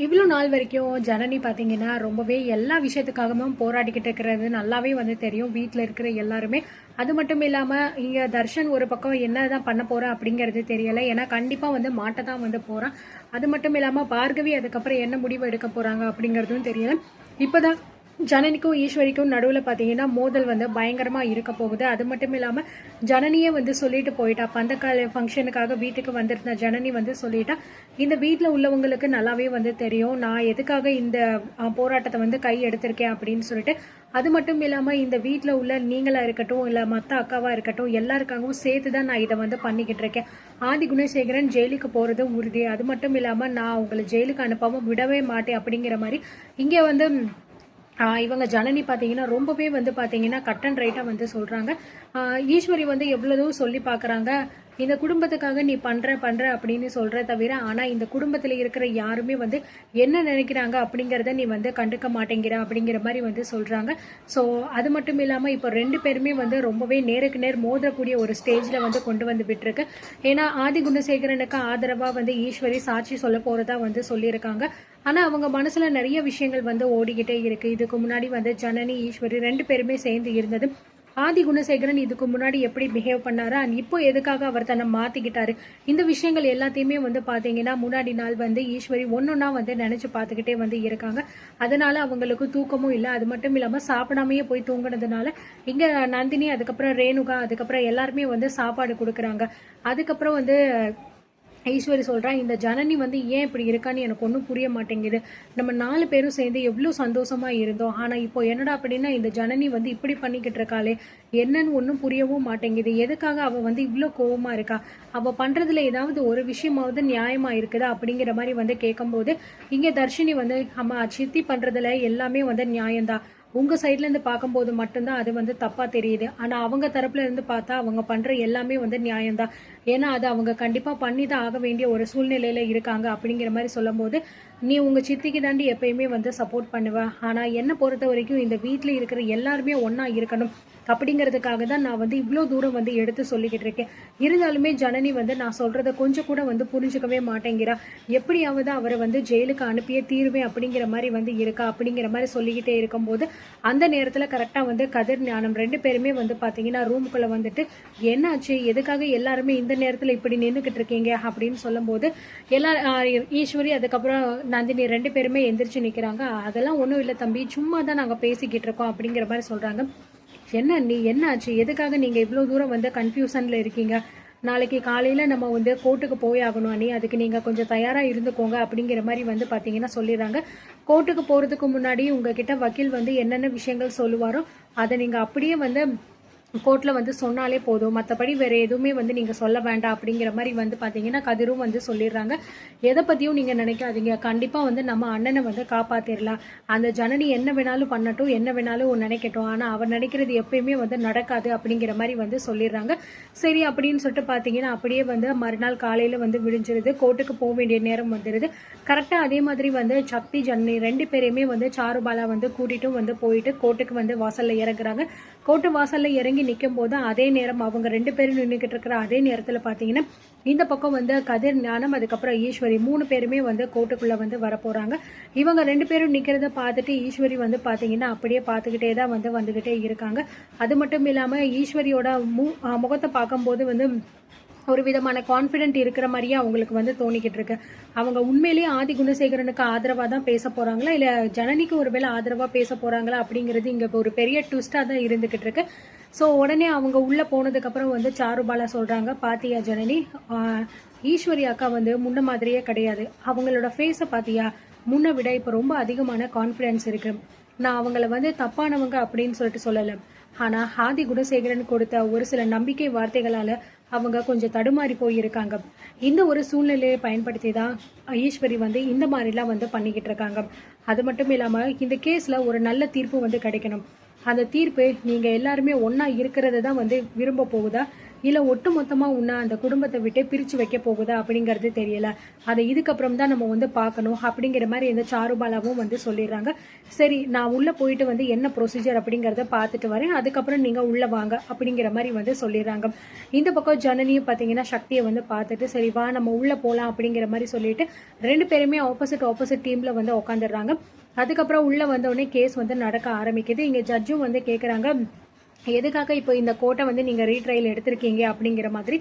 இவ்வளோ நாள் வரைக்கும் ஜனனி பார்த்தீங்கன்னா ரொம்பவே எல்லா விஷயத்துக்காகவும் போராடிக்கிட்டு இருக்கிறது நல்லாவே வந்து தெரியும் வீட்டில் இருக்கிற எல்லாருமே. அது மட்டும் இல்லாமல் இங்கே தர்ஷன் ஒரு பக்கம் என்ன தான் பண்ண போகிறேன் அப்படிங்கிறது தெரியலை. ஏன்னா கண்டிப்பாக வந்து மாட்ட தான் வந்து போகிறான். அது மட்டும் இல்லாமல் பார்கவி அதுக்கப்புறம் என்ன முடிவு எடுக்க போகிறாங்க அப்படிங்கிறதும் தெரியலை. இப்போதான் ஜனனிக்கும் ஈஸ்வரிக்கும் நடுவில் பார்த்தீங்கன்னா மோதல் வந்து பயங்கரமாக இருக்க போகுது. அது மட்டும் இல்லாமல் ஜனனியே வந்து சொல்லிட்டு போயிட்டா. பந்தக்கால ஃபங்க்ஷனுக்காக வீட்டுக்கு வந்திருந்த ஜனனி வந்து சொல்லிட்டா, இந்த வீட்டில் உள்ளவங்களுக்கு நல்லாவே வந்து தெரியும் நான் எதுக்காக இந்த போராட்டத்தை வந்து கை எடுத்திருக்கேன் அப்படின்னு சொல்லிட்டு. அது மட்டும் இல்லாமல் இந்த வீட்டில் உள்ள நீங்களாக இருக்கட்டும் இல்லை மற்ற அக்காவாக இருக்கட்டும் எல்லாருக்காகவும் சேர்த்து தான் நான் இதை வந்து பண்ணிக்கிட்டு இருக்கேன். ஆதி குணசேகரன் ஜெயிலுக்கு போகிறது உறுதி. அது மட்டும் இல்லாமல் நான் உங்களை ஜெயிலுக்கு அனுப்பாமல் விடவே மாட்டேன் அப்படிங்கிற மாதிரி இங்கே வந்து இவங்க ஜனனி பார்த்தீங்கன்னா ரொம்பவே வந்து பார்த்தீங்கன்னா கட் அண்ட் ரைட்டாக வந்து சொல்கிறாங்க. ஈஸ்வரி வந்து எவ்வளோ சொல்லி பார்க்குறாங்க, இந்த குடும்பத்துக்காக நீ பண்ணுற அப்படின்னு சொல்கிற தவிர ஆனால் இந்த குடும்பத்தில் இருக்கிற யாருமே வந்து என்ன நினைக்கிறாங்க அப்படிங்கிறத நீ வந்து கண்டுக்க மாட்டேங்கிற அப்படிங்கிற மாதிரி வந்து சொல்கிறாங்க. ஸோ அது மட்டும் இல்லாமல் இப்போ ரெண்டு பேருமே வந்து ரொம்பவே நேருக்கு நேர் மோதக்கூடிய ஒரு ஸ்டேஜில் வந்து கொண்டு வந்து விட்டுருக்கு. ஏன்னா ஆதி குணசேகரனுக்கு ஆதரவாக வந்து ஈஸ்வரி சாட்சி சொல்ல போகிறதா வந்து சொல்லியிருக்காங்க. ஆனால் அவங்க மனசில் நிறைய விஷயங்கள் வந்து ஓடிக்கிட்டே இருக்குது. இதுக்கு முன்னாடி வந்து ஜனனி ஈஸ்வரி ரெண்டு பேருமே சேர்ந்து இருந்தது. ஆதி குணசேகரன் இதுக்கு முன்னாடி எப்படி பிஹேவ் பண்ணாரு அண்ட் இப்போ எதுக்காக அவர் தன்னை மாத்திக்கிட்டாரு, இந்த விஷயங்கள் எல்லாத்தையுமே வந்து பாத்தீங்கன்னா முன்னாடி நாள் வந்து ஈஸ்வரி ஒன்னொன்னா வந்து நினைச்சு பார்த்துக்கிட்டே வந்து இருக்காங்க. அதனால அவங்களுக்கு தூக்கமும் இல்லை. அது மட்டும் இல்லாம சாப்பிடாமையே போய் தூங்குனதுனால இங்க நந்தினி அதுக்கப்புறம் ரேணுகா அதுக்கப்புறம் எல்லாருமே வந்து சாப்பாடு கொடுக்குறாங்க. அதுக்கப்புறம் வந்து ஈஸ்வரி சொல்றா, இந்த ஜனனி வந்து ஏன் இப்படி இருக்கான்னு எனக்கு ஒன்றும் புரிய மாட்டேங்குது. நம்ம 4 பேரும் சேர்ந்து எவ்வளோ சந்தோஷமா இருந்தோம். ஆனா இப்போ என்னடா அப்படின்னா இந்த ஜனனி வந்து இப்படி பண்ணிக்கிட்டு இருக்காளே, என்னன்னு ஒன்றும் புரியவும் மாட்டேங்குது. எதுக்காக அவ வந்து இவ்வளோ கோவமா இருக்கா, அவ பண்றதுல ஏதாவது ஒரு விஷயமாவது நியாயமா இருக்குதா அப்படிங்கிற மாதிரி வந்து கேட்கும்போது இங்க தர்ஷினி வந்து அம்மா சித்தி பண்றதுல எல்லாமே வந்து நியாயம்தான். உங்க சைட்ல இருந்து பார்க்கும்போது மட்டும்தான் அது வந்து தப்பா தெரியுது. ஆனா அவங்க தரப்புல இருந்து பார்த்தா அவங்க பண்ற எல்லாமே வந்து நியாயம்தான். ஏன்னா அது அவங்க கண்டிப்பா பண்ணி தான் ஆக வேண்டிய ஒரு சூழ்நிலையில இருக்காங்க அப்படிங்கிற மாதிரி சொல்லும் போது, நீ உங்க சித்திக்கு தாண்டி எப்பயுமே வந்து சப்போர்ட் பண்ணுவ. ஆனா என்ன பொறுத்த வரைக்கும் இந்த வீட்டுல இருக்கிற எல்லாருமே ஒன்னா இருக்கணும் அப்படிங்கிறதுக்காக தான் நான் வந்து இவ்வளோ தூரம் வந்து எடுத்து சொல்லிக்கிட்டு இருக்கேன். இருந்தாலுமே ஜனனி வந்து நான் சொல்றத கொஞ்சம் கூட வந்து புரிஞ்சுக்கவே மாட்டேங்கிறா. எப்படியாவது அவரை வந்து ஜெயிலுக்கு அனுப்பியே தீருவேன் அப்படிங்கிற மாதிரி வந்து இருக்கா அப்படிங்கிற மாதிரி சொல்லிக்கிட்டே இருக்கும்போது அந்த நேரத்துல கரெக்டா வந்து கதிர் ஞானம் ரெண்டு பேருமே வந்து பாத்தீங்கன்னா ரூமுக்குள்ள வந்துட்டு, என்னாச்சு எதுக்காக எல்லாருமே இந்த நேரத்துல இப்படி நின்றுகிட்டு இருக்கீங்க அப்படின்னு சொல்லும் போது ஈஸ்வரி அதுக்கப்புறம் நந்தினி ரெண்டு பேருமே எந்திரிச்சு நிக்கிறாங்க. அதெல்லாம் ஒன்றும் இல்லை தம்பி, சும்மா தான் நாங்க பேசிக்கிட்டு இருக்கோம் அப்படிங்கிற மாதிரி சொல்றாங்க. என்ன ஆச்சு, எதுக்காக நீங்க இவ்வளவு தூரம் வந்து கன்ஃபியூஷன்ல இருக்கீங்க, நாளைக்கு காலையில நம்ம வந்து கோர்ட்டுக்கு போய் ஆகணும் அண்ணி, அதுக்கு நீங்க கொஞ்சம் தயாரா இருந்துக்கோங்க அப்படிங்கிற மாதிரி வந்து பாத்தீங்கன்னா சொல்லிடுறாங்க. கோர்ட்டுக்கு போறதுக்கு முன்னாடி உங்ககிட்ட வக்கீல் வந்து என்னென்ன விஷயங்கள் சொல்லுவாரோ அதை நீங்க அப்படியே வந்து கோர்ட்டில் வந்து சொன்னாலே போதும், மற்றபடி வேறு எதுவுமே வந்து நீங்கள் சொல்ல வேண்டாம் அப்படிங்கிற மாதிரி வந்து பார்த்தீங்கன்னா கதிரும் வந்து சொல்லிடுறாங்க. எதை பற்றியும் நீங்கள் நினைக்காதீங்க, கண்டிப்பாக வந்து நம்ம அண்ணனை வந்து காப்பாற்றிடலாம். அந்த ஜனனி என்ன வேணாலும் பண்ணட்டும், என்ன வேணாலும் நினைக்கட்டும், ஆனால் அவர் நினைக்கிறது எப்பயுமே வந்து நடக்காது அப்படிங்கிற மாதிரி வந்து சொல்லிடுறாங்க. சரி அப்படின்னு சொல்லிட்டு பார்த்தீங்கன்னா அப்படியே வந்து மறுநாள் காலையில் வந்து விடிஞ்சிருது. கோர்ட்டுக்கு போக வேண்டிய நேரம் வந்துடுது. கரெக்டாக அதே மாதிரி வந்து சக்தி ஜனனி ரெண்டு பேரையுமே வந்து சாருபாலா வந்து கூட்டிட்டும் வந்து போயிட்டு கோர்ட்டுக்கு வந்து வாசலில் இறங்குறாங்க. கோர்ட்டு வாசலில் இறங்கி நிற்கும் போது அதே நேரம் அவங்க ரெண்டு பேரும் நின்றுக்கிட்டு இருக்கிற அதே நேரத்தில் பார்த்தீங்கன்னா இந்த பக்கம் வந்து கதிர் ஞானம் அதுக்கப்புறம் ஈஸ்வரி 3 பேருமே வந்து கோர்ட்டுக்குள்ள வந்து வரப்போறாங்க. இவங்க ரெண்டு பேரும் நிற்கிறத பார்த்துட்டு ஈஸ்வரி வந்து பார்த்தீங்கன்னா அப்படியே பார்த்துக்கிட்டே தான் வந்து வந்துகிட்டே இருக்காங்க. அது மட்டும் இல்லாமல் ஈஸ்வரியோட முகத்தை பார்க்கும்போது வந்து ஒரு விதமான கான்ஃபிடென்ட் இருக்கிற மாதிரியே அவங்களுக்கு வந்து தோணிக்கிட்டு இருக்கு. அவங்க உண்மையிலேயே ஆதி குணசேகரனுக்கு ஆதரவாக தான் பேச போறாங்களா இல்லை ஜனனிக்கு ஒருவேளை ஆதரவாக பேச போறாங்களா அப்படிங்கிறது இங்கே ஒரு பெரிய ட்விஸ்டாக தான் இருந்துகிட்டு இருக்கு. ஸோ உடனே அவங்க உள்ளே போனதுக்கப்புறம் வந்து சாருபாலா சொல்கிறாங்க, பாத்தியா ஜனனி, ஈஸ்வரி அக்கா வந்து முன்ன மாதிரியே கிடையாது. அவங்களோட ஃபேஸை பாத்தியா, முன்ன விட இப்போ ரொம்ப அதிகமான கான்ஃபிடென்ஸ் இருக்கு. நான் அவங்கள வந்து தப்பானவங்க அப்படின்னு சொல்லிட்டு சொல்லலை. ஆனால் ஆதி குணசேகரன் கொடுத்த ஒரு சில நம்பிக்கை வார்த்தைகளால் அவங்க கொஞ்சம் தடுமாறி போயிருக்காங்க. இந்த ஒரு சூழ்நிலையை பயன்படுத்தி தான் ஈஸ்வரி வந்து இந்த மாதிரிலாம் வந்து பண்ணிக்கிட்டு இருக்காங்க. அது மட்டும் இல்லாமல் இந்த கேஸில் ஒரு நல்ல தீர்ப்பு வந்து கிடைக்கணும். அந்த தீர்ப்பு நீங்கள் எல்லாருமே ஒன்றா இருக்கிறது தான் வந்து விரும்ப போகுதா, இல்ல ஒட்டு மொத்தமா உன்னை அந்த குடும்பத்தை விட்டு பிரிச்சு வைக்க போகுதா அப்படிங்கிறது தெரியல. அதை இதுக்கப்புறம் தான் நம்ம வந்து பார்க்கணும் அப்படிங்கிற மாதிரி இந்த சாருபாலாவும் வந்து சொல்லிடுறாங்க. சரி, நான் உள்ள போயிட்டு வந்து என்ன ப்ரொசீஜர் அப்படிங்கிறத பார்த்துட்டு வரேன், அதுக்கப்புறம் நீங்க உள்ள வாங்க அப்படிங்கிற மாதிரி வந்து சொல்லிடுறாங்க. இந்த பக்கம் ஜனனியும் பார்த்தீங்கன்னா சக்தியை வந்து பார்த்துட்டு சரி வா நம்ம உள்ள போகலாம் அப்படிங்கிற மாதிரி சொல்லிட்டு 2 பேருமே ஆப்போசிட் டீம்ல வந்து உட்காந்துடுறாங்க. அதுக்கப்புறம் உள்ள வந்தோடனே கேஸ் வந்து நடக்க ஆரம்பிக்குது. இங்க ஜட்ஜும் வந்து கேட்குறாங்க, எதுக்காக இப்போ இந்த கோர்ட்டை வந்து நீங்க ரீட்ரையல் எடுத்திருக்கீங்க அப்படிங்கிற மாதிரி.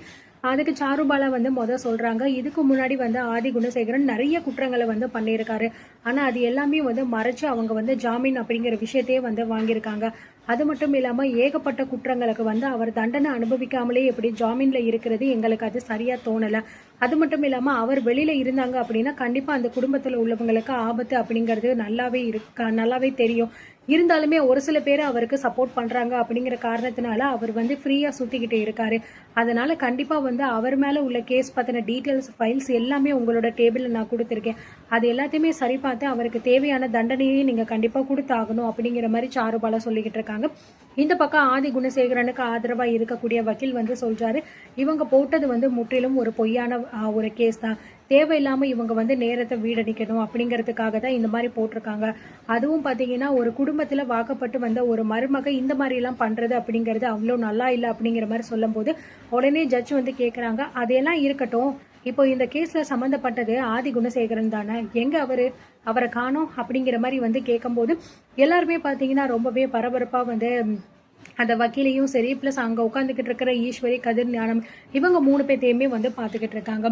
அதுக்கு சாருபாலா வந்து சொல்றாங்க, இதுக்கு முன்னாடி வந்து ஆதி குணசேகரன் நிறைய குற்றங்களை வந்து பண்ணியிருக்காரு. ஆனா அது எல்லாமே வந்து மறைச்சு அவங்க வந்து ஜாமீன் அப்படிங்கிற விஷயத்தையே வந்து வாங்கியிருக்காங்க. அது மட்டும் இல்லாம ஏகப்பட்ட குற்றங்களுக்கு வந்து அவர் தண்டனை அனுபவிக்காமலே எப்படி ஜாமீன்ல இருக்கிறது எங்களுக்கு அது சரியா தோணல. அது மட்டும் இல்லாம அவர் வெளியில இருந்தாங்க அப்படின்னா கண்டிப்பா அந்த குடும்பத்துல உள்ளவங்களுக்கு ஆபத்து அப்படிங்கிறது நல்லாவே தெரியும். இருந்தாலுமே ஒரு சில பேர் அவருக்கு சப்போர்ட் பண்றாங்க அப்படிங்கிற காரணத்தினால அவர் வந்து ஃப்ரீயா சுத்திக்கிட்டு இருக்காரு. அதனால கண்டிப்பா வந்து அவர் மேல உள்ள கேஸ் பத்தின டீட்டெயில்ஸ் ஃபைல்ஸ் எல்லாமே உங்களோட டேபிள்ல நான் கொடுத்துருக்கேன். அது எல்லாத்தையுமே சரி பார்த்து அவருக்கு தேவையான தண்டனையை நீங்க கண்டிப்பா கொடுத்தாகணும் அப்படிங்கிற மாதிரி சாருபாலா சொல்லிக்கிட்டு இருக்காங்க. இந்த பக்கம் ஆதி குணசேகரனுக்கு ஆதரவா இருக்கக்கூடிய வக்கீல் வந்து சொல்றாரு, இவங்க போட்டது வந்து முற்றிலும் ஒரு பொய்யான ஒரு கேஸ் தான். தேவையில்லாம இவங்க வந்து நேரத்தை வீடடிக்கணும் அப்படிங்கிறதுக்காக தான் இந்த மாதிரி போட்டிருக்காங்க. அதுவும் பாத்தீங்கன்னா ஒரு குடும்பத்துல வாக்கப்பட்டு வந்த ஒரு மருமக இந்த மாதிரி எல்லாம் பண்றது அப்படிங்கிறது அவ்வளோ நல்லா இல்லை அப்படிங்கிற மாதிரி சொல்லும் போது உடனே ஜட்ஜ் வந்து கேக்குறாங்க, அதையெல்லாம் இருக்கட்டும், இப்போ இந்த கேஸ்ல சம்பந்தப்பட்டது ஆதி குணசேகரன் தானே, எங்க அவரை காணோம் அப்படிங்கிற மாதிரி வந்து கேட்கும்போது எல்லாருமே பாத்தீங்கன்னா ரொம்பவே பரபரப்பா வந்து அந்த வக்கீலையும் சரி பிளஸ் அங்க உட்காந்துக்கிட்டு இருக்கிற ஈஸ்வரி, கதிர், ஞானம் இவங்க 3 பேர்த்தையுமே வந்து பாத்துக்கிட்டு இருக்காங்க.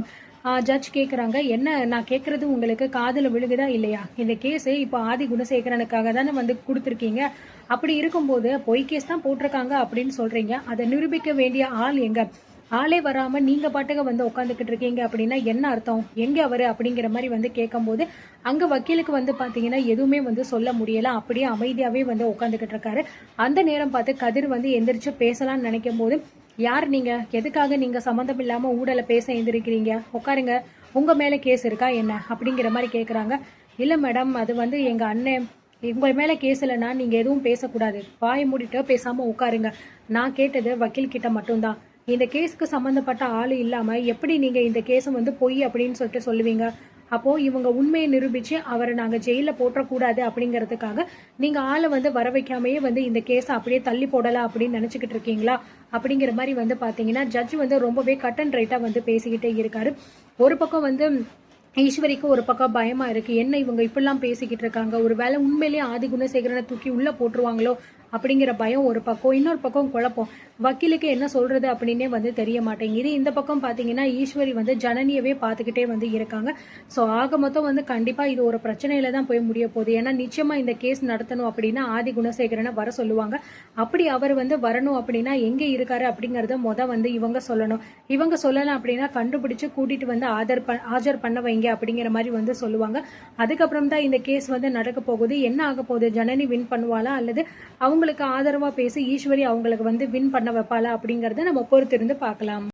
ஜட்ஜ் கேக்குறாங்க, என்ன நான் கேக்குறது உங்களுக்கு காதுல விழுகுதா இல்லையா? இந்த கேஸ் இப்போ ஆதி குணசேகரனுக்காக தானே வந்து கொடுத்துருக்கீங்க. அப்படி இருக்கும்போது பொய் கேஸ் தான் போட்டிருக்காங்க அப்படின்னு சொல்றீங்க, அதை நிரூபிக்க வேண்டிய ஆள் எங்க? ஆளே வராம நீங்க பாட்டுக்கு வந்து உட்காந்துக்கிட்டு இருக்கீங்க அப்படின்னா என்ன அர்த்தம்? எங்க அவரு அப்படிங்கிற மாதிரி வந்து கேட்கும்போது அங்க வக்கீலுக்கு வந்து பாத்தீங்கன்னா எதுவுமே வந்து சொல்ல முடியல. அப்படியே அமைதியாவே வந்து உட்காந்துக்கிட்டு இருக்காரு. அந்த நேரம் பார்த்து கதிர் வந்து எந்திரிச்சு பேசலாம்னு நினைக்கும் போது, யார் நீங்க? எதுக்காக நீங்க சம்மந்தம் இல்லாம ஊடல பேச எந்திரிக்கிறீங்க? உட்காருங்க, உங்க மேல கேஸ் இருக்கா என்ன அப்படிங்கிற மாதிரி கேக்குறாங்க. இல்ல மேடம், அது வந்து எங்க அண்ணன், உங்க மேல கேஸ் இல்லைன்னா நீங்க எதுவும் பேசக்கூடாது, வாய் மூடிட்டு பேசாம உட்காருங்க. நான் கேட்டது வக்கீல் கிட்ட மட்டும்தான். இந்த கேஸுக்கு சம்பந்தப்பட்ட ஆளு இல்லாம எப்படி நீங்க இந்த கேஸை வந்து பொய் அப்படின்னு சொல்லிட்டு சொல்லுவீங்க? அப்போ இவங்க உண்மையை நிரூபிச்சு அவரை நாங்க ஜெயில போட்டக்கூடாது அப்படிங்கிறதுக்காக நீங்க ஆளை வந்து வர வைக்காமயே வந்து இந்த கேஸை அப்படியே தள்ளி போடலாம் அப்படின்னு நினைச்சுக்கிட்டு இருக்கீங்களா அப்படிங்கிற மாதிரி வந்து பாத்தீங்கன்னா ஜட்ஜ் வந்து ரொம்பவே கட் அண்ட் ரைட்டா வந்து பேசிக்கிட்டே இருக்காரு. ஒரு பக்கம் வந்து ஈஸ்வரிக்கு ஒரு பக்கம் பயமா இருக்கு, என்ன இவங்க இப்படிலாம் பேசிக்கிட்டு இருக்காங்க, ஒரு வேளை உண்மையிலேயே ஆதி குணசேகரனை தூக்கி உள்ள போட்டுருவாங்களோ அப்படிங்கிற பயம் ஒரு பக்கம். இன்னொரு பக்கம் குழப்பம், வக்கீலுக்கு என்ன சொல்றது அப்படின்னே வந்து தெரிய மாட்டேங்குது. இந்த பக்கம் பாத்தீங்கன்னா ஈஸ்வரி வந்து ஜனனியவே பார்த்துக்கிட்டே வந்து இருக்காங்க. ஸோ ஆக மொத்தம் வந்து கண்டிப்பா இது ஒரு பிரச்சனையில தான் போய் முடிய போகுது. ஏன்னா நிச்சயமா இந்த கேஸ் நடத்தணும் அப்படின்னா ஆதி குணசேகரனை வர சொல்லுவாங்க. அப்படி அவர் வந்து வரணும் அப்படின்னா எங்க இருக்காரு அப்படிங்கறத வந்து இவங்க சொல்லணும். இவங்க சொல்லலாம் அப்படின்னா கண்டுபிடிச்சு கூட்டிட்டு வந்து ஆஜர் பண்ண வைங்க அப்படிங்கிற மாதிரி வந்து சொல்லுவாங்க. அதுக்கப்புறம் தான் இந்த கேஸ் வந்து நடக்க போகுது. என்ன ஆக போகுது, ஜனனி வின் பண்ணுவாளா அல்லது அவங்களுக்கு ஆதரவா பேசி ஈஸ்வரி அவங்களுக்கு வந்து வின் பண்ண வைப்பாளா அப்படிங்கறத நம்ம பொறுத்திருந்து பார்க்கலாம்.